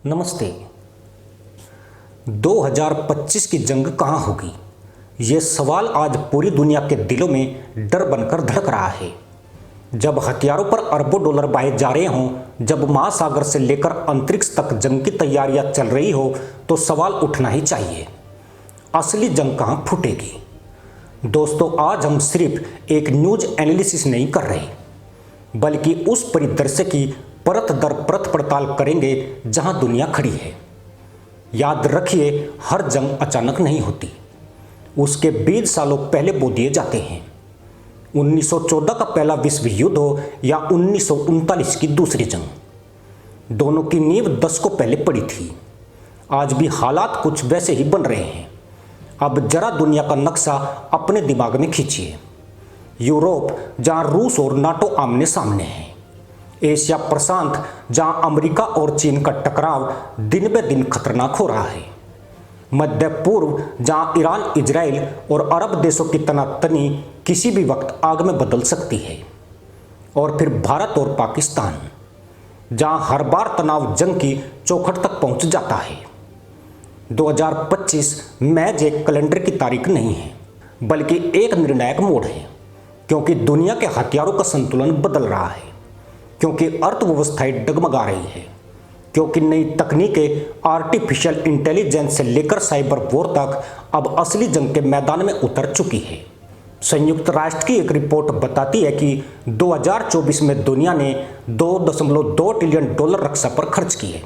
नमस्ते। 2025 की जंग कहाँ होगी? ये सवाल आज पूरी दुनिया के दिलों में डर बनकर धड़क रहा है। जब हथियारों पर अरबों डॉलर बहाए जा रहे हों, जब महासागर से लेकर अंतरिक्ष तक जंग की तैयारियां चल रही हो, तो सवाल उठना ही चाहिए, असली जंग कहाँ फूटेगी? दोस्तों, आज हम सिर्फ एक न्यूज एनालिसिस नहीं कर रहे, बल्कि उस परिदृश्य की परत दर परत पड़ताल करेंगे जहां दुनिया खड़ी है। याद रखिए, हर जंग अचानक नहीं होती, उसके 20 सालों पहले बो दिए जाते हैं। 1914 का पहला विश्व युद्ध हो या 1939 की दूसरी जंग, दोनों की नींव दशकों पहले पड़ी थी। आज भी हालात कुछ वैसे ही बन रहे हैं। अब जरा दुनिया का नक्शा अपने दिमाग में खींचिए। यूरोप, जहां रूस और नाटो आमने सामने हैं। एशिया प्रशांत, जहां अमेरिका और चीन का टकराव दिन ब दिन खतरनाक हो रहा है। मध्य पूर्व, जहां ईरान, इजराइल और अरब देशों की तनातनी किसी भी वक्त आग में बदल सकती है। और फिर भारत और पाकिस्तान, जहां हर बार तनाव जंग की चौखट तक पहुंच जाता है। 2025 महज एक कैलेंडर की तारीख नहीं है, बल्कि एक निर्णायक मोड़ है, क्योंकि दुनिया के हथियारों का संतुलन बदल रहा है, क्योंकि अर्थव्यवस्थाएं डगमगा रही है, क्योंकि नई तकनीकें आर्टिफिशियल इंटेलिजेंस से लेकर साइबर वॉर तक अब असली जंग के मैदान में उतर चुकी है। संयुक्त राष्ट्र की एक रिपोर्ट बताती है कि 2024 में दुनिया ने $2.2 ट्रिलियन रक्षा पर खर्च किए,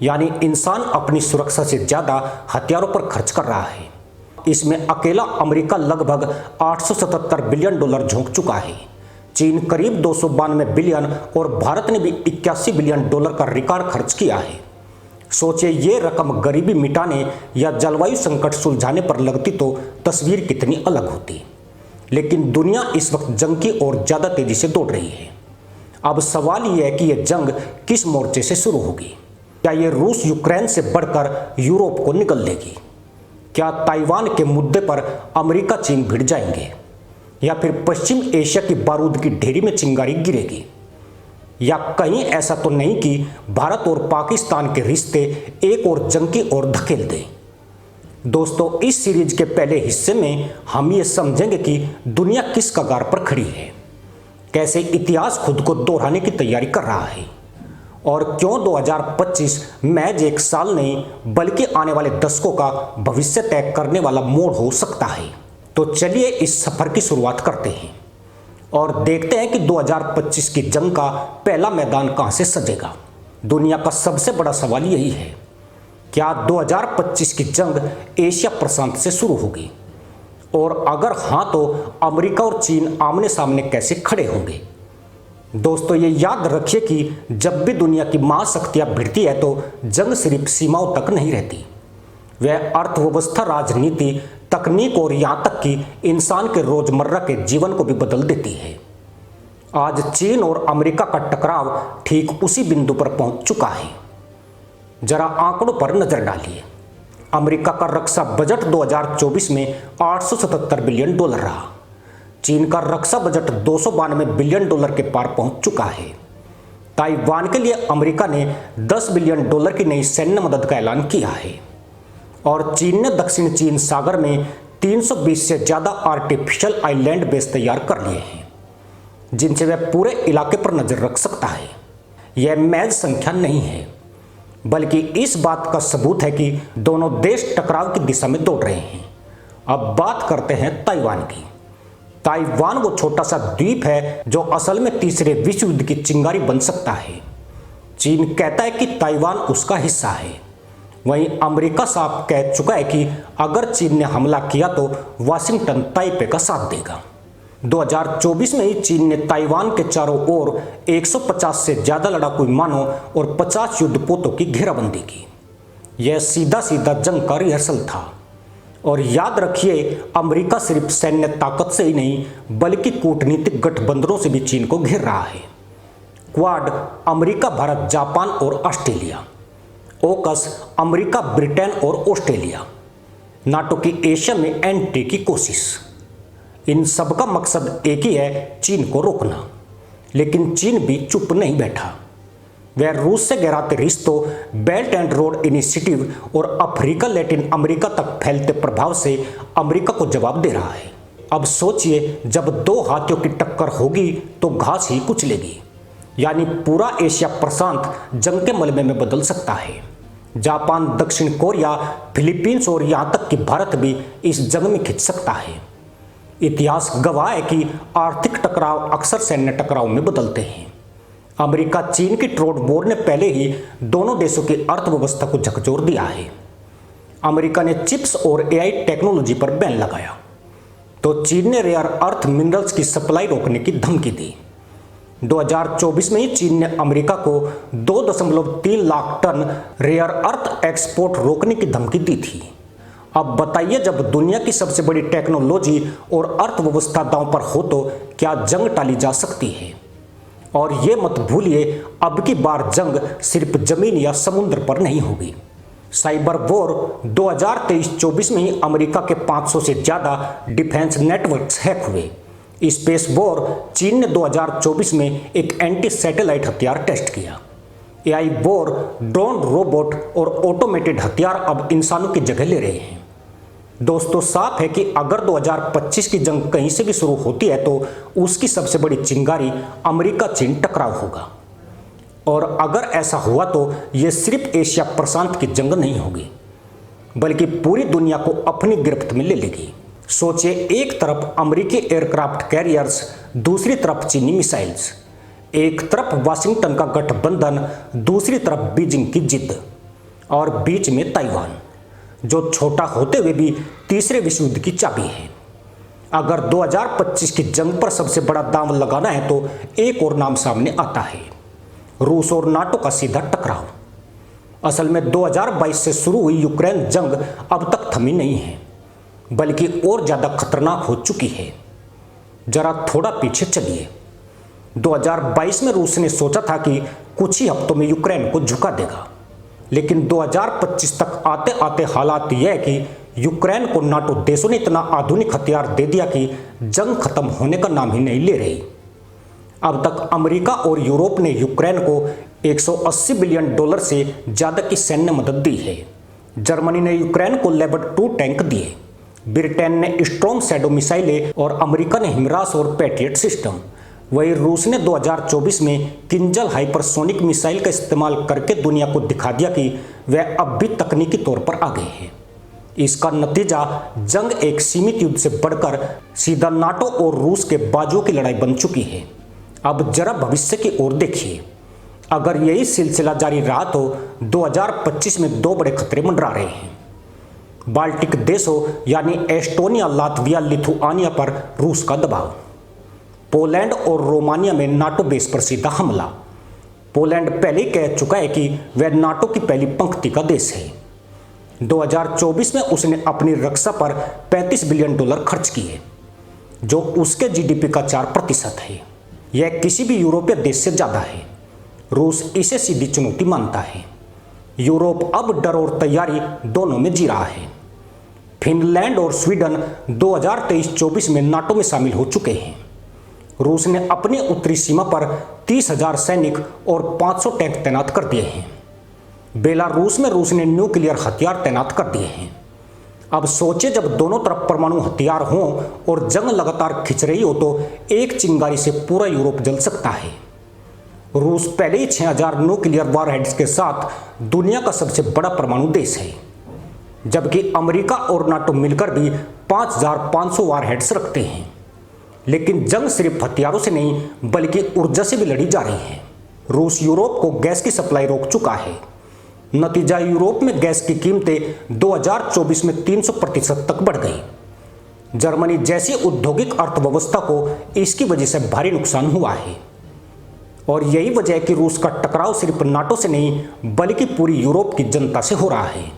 यानी इंसान अपनी सुरक्षा से ज़्यादा हथियारों पर खर्च कर रहा है। इसमें अकेला अमेरिका लगभग $877 बिलियन झोंक चुका है। चीन करीब 292 बिलियन और भारत ने भी $81 बिलियन का रिकॉर्ड खर्च किया है। सोचिए, ये रकम गरीबी मिटाने या जलवायु संकट सुलझाने पर लगती तो तस्वीर कितनी अलग होती। लेकिन दुनिया इस वक्त जंग की ओर ज़्यादा तेजी से दौड़ रही है। अब सवाल ये है कि यह जंग किस मोर्चे से शुरू होगी? क्या ये रूस यूक्रेन से बढ़कर यूरोप को निगल लेगी? क्या ताइवान के मुद्दे पर अमेरिका चीन भिड़ जाएंगे? या फिर पश्चिम एशिया की बारूद की ढेरी में चिंगारी गिरेगी? या कहीं ऐसा तो नहीं कि भारत और पाकिस्तान के रिश्ते एक और जंग की ओर धकेल दें? दोस्तों, इस सीरीज के पहले हिस्से में हम ये समझेंगे कि दुनिया किस कगार पर खड़ी है, कैसे इतिहास खुद को दोहराने की तैयारी कर रहा है, और क्यों 2025 महज एक साल नहीं बल्कि आने वाले दशकों का भविष्य तय करने वाला मोड़ हो सकता है। तो चलिए इस सफर की शुरुआत करते हैं और देखते हैं कि 2025 की जंग का पहला मैदान कहां से सजेगा। दुनिया का सबसे बड़ा सवाल यही है, क्या 2025 की जंग एशिया प्रशांत से शुरू होगी? और अगर हां, तो अमेरिका और चीन आमने सामने कैसे खड़े होंगे? दोस्तों, ये याद रखिए कि जब भी दुनिया की महाशक्तियां भिड़ती है तो जंग सिर्फ सीमाओं तक नहीं रहती, वह अर्थव्यवस्था, राजनीति, तकनीक और यहाँ तक कि इंसान के रोजमर्रा के जीवन को भी बदल देती है। आज चीन और अमेरिका का टकराव ठीक उसी बिंदु पर पहुंच चुका है। जरा आंकड़ों पर नजर डालिए। अमेरिका का रक्षा बजट 2024 में $877 बिलियन रहा। चीन का रक्षा बजट $292 बिलियन के पार पहुंच चुका है। ताइवान के लिए अमेरिका ने $10 बिलियन की नई सैन्य मदद का ऐलान किया है। और चीन ने दक्षिण चीन सागर में 320 से ज़्यादा आर्टिफिशियल आइलैंड बेस तैयार कर लिए हैं, जिनसे वह पूरे इलाके पर नजर रख सकता है। यह महज संख्या नहीं है, बल्कि इस बात का सबूत है कि दोनों देश टकराव की दिशा में दौड़ रहे हैं। अब बात करते हैं ताइवान की। ताइवान वो छोटा सा द्वीप है जो असल में तीसरे विश्व युद्ध की चिंगारी बन सकता है। चीन कहता है कि ताइवान उसका हिस्सा है, वहीं अमेरिका साफ कह चुका है कि अगर चीन ने हमला किया तो वाशिंगटन ताइपे का साथ देगा। 2024 में ही चीन ने ताइवान के चारों ओर 150 से ज़्यादा लड़ाकू विमानों और 50 युद्धपोतों की घेराबंदी की। यह सीधा सीधा जंग का रिहर्सल था। और याद रखिए, अमेरिका सिर्फ सैन्य ताकत से ही नहीं बल्कि कूटनीतिक गठबंधनों से भी चीन को घेर रहा है। क्वाड, अमेरिका, भारत, जापान और ऑस्ट्रेलिया। ओकस, अमेरिका, ब्रिटेन और ऑस्ट्रेलिया। नाटो की एशिया में एंट्री की कोशिश। इन सब का मकसद एक ही है, चीन को रोकना। लेकिन चीन भी चुप नहीं बैठा। वह रूस से गहराते रिश्तों, बेल्ट एंड रोड इनिशिएटिव और अफ्रीका लैटिन अमेरिका तक फैलते प्रभाव से अमेरिका को जवाब दे रहा है। अब सोचिए, जब दो हाथियों की टक्कर होगी तो घास ही कुचलेगी, यानी पूरा एशिया प्रशांत जंग के मलबे में बदल सकता है। जापान, दक्षिण कोरिया, फिलीपींस और यहाँ तक कि भारत भी इस जंग में खिंच सकता है। इतिहास गवाह है कि आर्थिक टकराव अक्सर सैन्य टकराव में बदलते हैं। अमेरिका चीन की ट्रेड वॉर ने पहले ही दोनों देशों की अर्थव्यवस्था को झकझोर दिया है। अमेरिका ने चिप्स और एआई टेक्नोलॉजी पर बैन लगाया तो चीन ने रेयर अर्थ मिनरल्स की सप्लाई रोकने की धमकी दी। 2024 में ही चीन ने अमेरिका को 2.3 lakh ton rare earth export रोकने की धमकी दी थी। अब बताइए, जब दुनिया की सबसे बड़ी टेक्नोलॉजी और अर्थव्यवस्था दांव पर हो तो क्या जंग टाली जा सकती है? और ये मत भूलिए, अब की बार जंग सिर्फ जमीन या समुद्र पर नहीं होगी। साइबर वॉर 2023-24 में ही अमेरिका के 500 से ज़्यादा डिफेंस नेटवर्क्स हैक हुए। स्पेस वॉर, चीन ने 2024 में एक एंटी सैटेलाइट हथियार टेस्ट किया। एआई वॉर, ड्रोन, रोबोट और ऑटोमेटेड हथियार अब इंसानों की जगह ले रहे हैं। दोस्तों, साफ है कि अगर 2025 की जंग कहीं से भी शुरू होती है तो उसकी सबसे बड़ी चिंगारी अमेरिका चीन टकराव होगा। और अगर ऐसा हुआ तो यह सिर्फ एशिया प्रशांत की जंग नहीं होगी, बल्कि पूरी दुनिया को अपनी गिरफ्त में ले लेगी। सोचिए, एक तरफ अमेरिकी एयरक्राफ्ट कैरियर्स, दूसरी तरफ चीनी मिसाइल्स, एक तरफ वाशिंगटन का गठबंधन, दूसरी तरफ बीजिंग की जिद, और बीच में ताइवान, जो छोटा होते हुए भी तीसरे विश्व युद्ध की चाबी है। अगर 2025 की जंग पर सबसे बड़ा दांव लगाना है तो एक और नाम सामने आता है, रूस और नाटो का सीधा टकराव। असल में 2022 से शुरू हुई यूक्रेन जंग अब तक थमी नहीं है, बल्कि और ज़्यादा खतरनाक हो चुकी है। जरा थोड़ा पीछे चलिए। 2022 में रूस ने सोचा था कि कुछ ही हफ्तों में यूक्रेन को झुका देगा, लेकिन 2025 तक आते आते हालात यह है कि यूक्रेन को नाटो देशों ने इतना आधुनिक हथियार दे दिया कि जंग खत्म होने का नाम ही नहीं ले रही। अब तक अमेरिका और यूरोप ने यूक्रेन को $180 बिलियन से ज़्यादा की सैन्य मदद दी है। जर्मनी ने यूक्रेन को लेपर्ड 2 टैंक दिए, ब्रिटेन ने स्ट्रॉन्ग शैडो मिसाइलें और अमेरिका ने हिमरास और पैट्रियट सिस्टम। वहीं रूस ने 2024 में किंजल हाइपरसोनिक मिसाइल का इस्तेमाल करके दुनिया को दिखा दिया कि वह अब भी तकनीकी तौर पर आगे है। इसका नतीजा जंग एक सीमित युद्ध से बढ़कर सीधा नाटो और रूस के बाजुओं की लड़ाई बन चुकी है। अब जरा भविष्य की ओर देखिए। अगर यही सिलसिला जारी रहा तो 2025 में 2 बड़े खतरे मंडरा रहे हैं। बाल्टिक देशों यानी एस्टोनिया, लातविया, लिथुआनिया पर रूस का दबाव। पोलैंड और रोमानिया में नाटो बेस पर सीधा हमला। पोलैंड पहले ही कह चुका है कि वह नाटो की पहली पंक्ति का देश है। 2024 में उसने अपनी रक्षा पर $35 बिलियन खर्च किए, जो उसके जीडीपी का 4% है। यह किसी भी यूरोपीय देश से ज़्यादा है। रूस इसे सीधी चुनौती मानता है। यूरोप अब डर और तैयारी दोनों में जी रहा है। फिनलैंड और स्वीडन 2023-24 में नाटो में शामिल हो चुके हैं। रूस ने अपनी उत्तरी सीमा पर 30,000 सैनिक और 500 टैंक तैनात कर दिए हैं। बेलारूस में रूस ने न्यूक्लियर हथियार तैनात कर दिए हैं। अब सोचे, जब दोनों तरफ परमाणु हथियार हों और जंग लगातार खिंच रही हो तो एक चिंगारी से पूरा यूरोप जल सकता है। रूस पहले ही 6,000 न्यूक्लियर वॉरहेड्स के साथ दुनिया का सबसे बड़ा परमाणु देश है, जबकि अमेरिका और नाटो मिलकर भी 5,500 वॉरहेड्स रखते हैं। लेकिन जंग सिर्फ हथियारों से नहीं बल्कि ऊर्जा से भी लड़ी जा रही है। रूस यूरोप को गैस की सप्लाई रोक चुका है। नतीजा, यूरोप में गैस की कीमतें 2024 में 300% तक बढ़ गई। जर्मनी जैसी औद्योगिक अर्थव्यवस्था को इसकी वजह से भारी नुकसान हुआ है। और यही वजह है कि रूस का टकराव सिर्फ नाटो से नहीं बल्कि पूरी यूरोप की जनता से हो रहा है।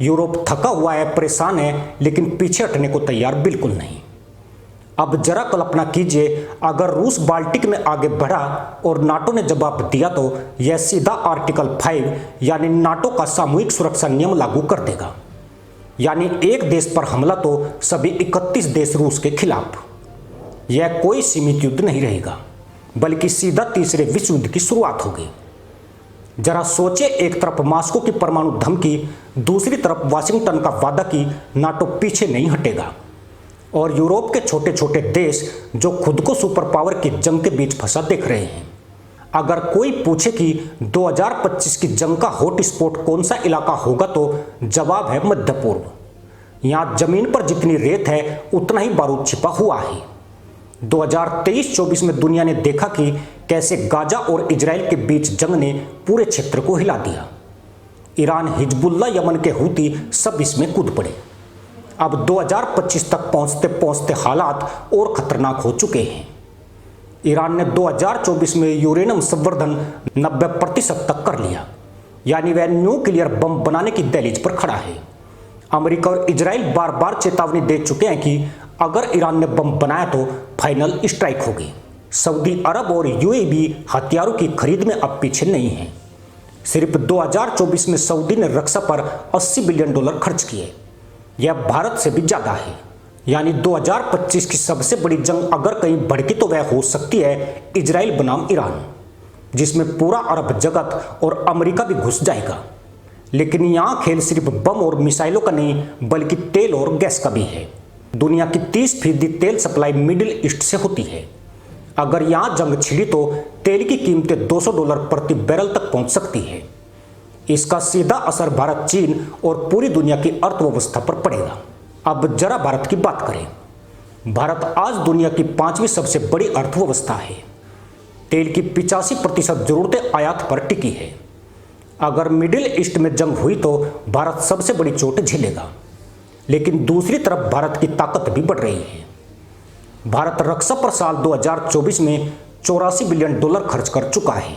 यूरोप थका हुआ है, परेशान है, लेकिन पीछे हटने को तैयार बिल्कुल नहीं। अब जरा कल्पना कीजिए, अगर रूस बाल्टिक में आगे बढ़ा और नाटो ने जवाब दिया तो यह सीधा आर्टिकल 5 यानी नाटो का सामूहिक सुरक्षा नियम लागू कर देगा। यानी एक देश पर हमला तो सभी 31 देश रूस के खिलाफ। यह कोई सीमित युद्ध नहीं रहेगा, बल्कि सीधा तीसरे विश्व युद्ध की शुरुआत होगी। जरा सोचे, एक तरफ मॉस्को की परमाणु धमकी, दूसरी तरफ वाशिंगटन का वादा कि नाटो पीछे नहीं हटेगा, और यूरोप के छोटे छोटे देश जो खुद को सुपर पावर की जंग के बीच फंसा देख रहे हैं। अगर कोई पूछे कि 2025 की जंग का हॉट स्पॉट कौन सा इलाका होगा तो जवाब है मध्य पूर्व। यहाँ जमीन पर जितनी रेत है उतना ही बारूद छिपा हुआ है। 2023-24 में दुनिया ने देखा कि कैसे गाजा और इजराइल के बीच जंग ने पूरे क्षेत्र को हिला दिया। ईरान, हिजबुल्ला, यमन के हूती सब इसमें कूद पड़े। अब 2025 तक पहुंचते पहुंचते हालात और खतरनाक हो चुके हैं। ईरान ने 2024 में यूरेनियम संवर्धन 90% तक कर लिया, यानी वह न्यूक्लियर बम बनाने की दहलीज पर खड़ा है। अमेरिका और इजराइल बार बार चेतावनी दे चुके हैं कि अगर ईरान ने बम बनाया तो फाइनल स्ट्राइक होगी। सऊदी अरब और यूएई हथियारों की खरीद में अब पीछे नहीं है। सिर्फ 2024 में सऊदी ने रक्षा पर $80 बिलियन खर्च किए। यह भारत से भी ज़्यादा है। यानी 2025 की सबसे बड़ी जंग अगर कहीं भड़की तो वह हो सकती है इजराइल बनाम ईरान, जिसमें पूरा अरब जगत और अमेरिका भी घुस जाएगा। लेकिन यहाँ खेल सिर्फ बम और मिसाइलों का नहीं बल्कि तेल और गैस का भी है। दुनिया की 30% तेल सप्लाई मिडिल ईस्ट से होती है। अगर यहाँ जंग छिड़ी तो तेल की कीमतें $200 प्रति बैरल तक पहुँच सकती है। इसका सीधा असर भारत, चीन और पूरी दुनिया की अर्थव्यवस्था पर पड़ेगा। अब जरा भारत की बात करें। भारत आज दुनिया की 5वीं सबसे बड़ी अर्थव्यवस्था है। तेल की 85% जरूरतें आयात पर टिकी है। अगर मिडिल ईस्ट में जंग हुई तो भारत सबसे बड़ी चोट झेलेगा। लेकिन दूसरी तरफ भारत की ताकत भी बढ़ रही है। भारत रक्षा पर साल 2024 में $84 बिलियन खर्च कर चुका है।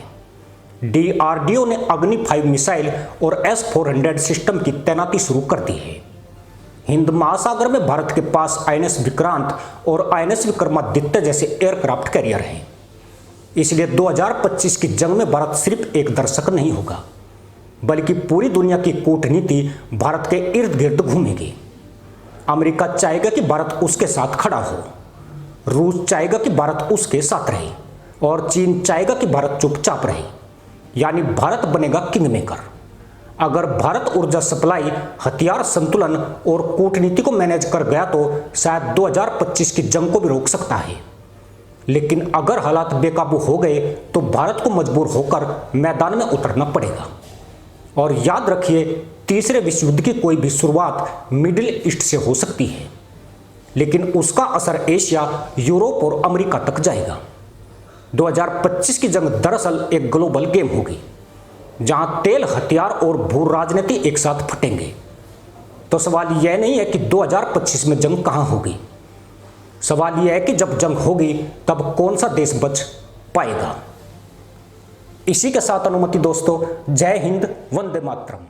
DRDO ने अग्नि 5 मिसाइल और S-400 सिस्टम की तैनाती शुरू कर दी है। हिंद महासागर में भारत के पास INS विक्रांत और INS विक्रमादित्य जैसे एयरक्राफ्ट कैरियर हैं। इसलिए 2025 की जंग में भारत सिर्फ एक दर्शक नहीं होगा, बल्कि पूरी दुनिया की कूटनीति भारत के इर्द गिर्द घूमेगी। अमेरिका चाहेगा कि भारत उसके साथ खड़ा हो, रूस चाहेगा कि भारत उसके साथ रहे, और चीन चाहेगा कि भारत चुपचाप रहे। यानी भारत बनेगा किंग मेकर। अगर भारत ऊर्जा सप्लाई, हथियार संतुलन और कूटनीति को मैनेज कर गया तो शायद 2025 की जंग को भी रोक सकता है। लेकिन अगर हालात बेकाबू हो गए तो भारत को मजबूर होकर मैदान में उतरना पड़ेगा। और याद रखिए, तीसरे विश्व युद्ध की कोई भी शुरुआत मिडिल ईस्ट से हो सकती है, लेकिन उसका असर एशिया, यूरोप और अमेरिका तक जाएगा। 2025 की जंग दरअसल एक ग्लोबल गेम होगी, जहां तेल, हथियार और भू राजनीति एक साथ फटेंगे। तो सवाल यह नहीं है कि 2025 में जंग कहां होगी, सवाल यह है कि जब जंग होगी तब कौन सा देश बच पाएगा। इसी के साथ अनुमति दोस्तों, जय हिंद, वंदे मातरम।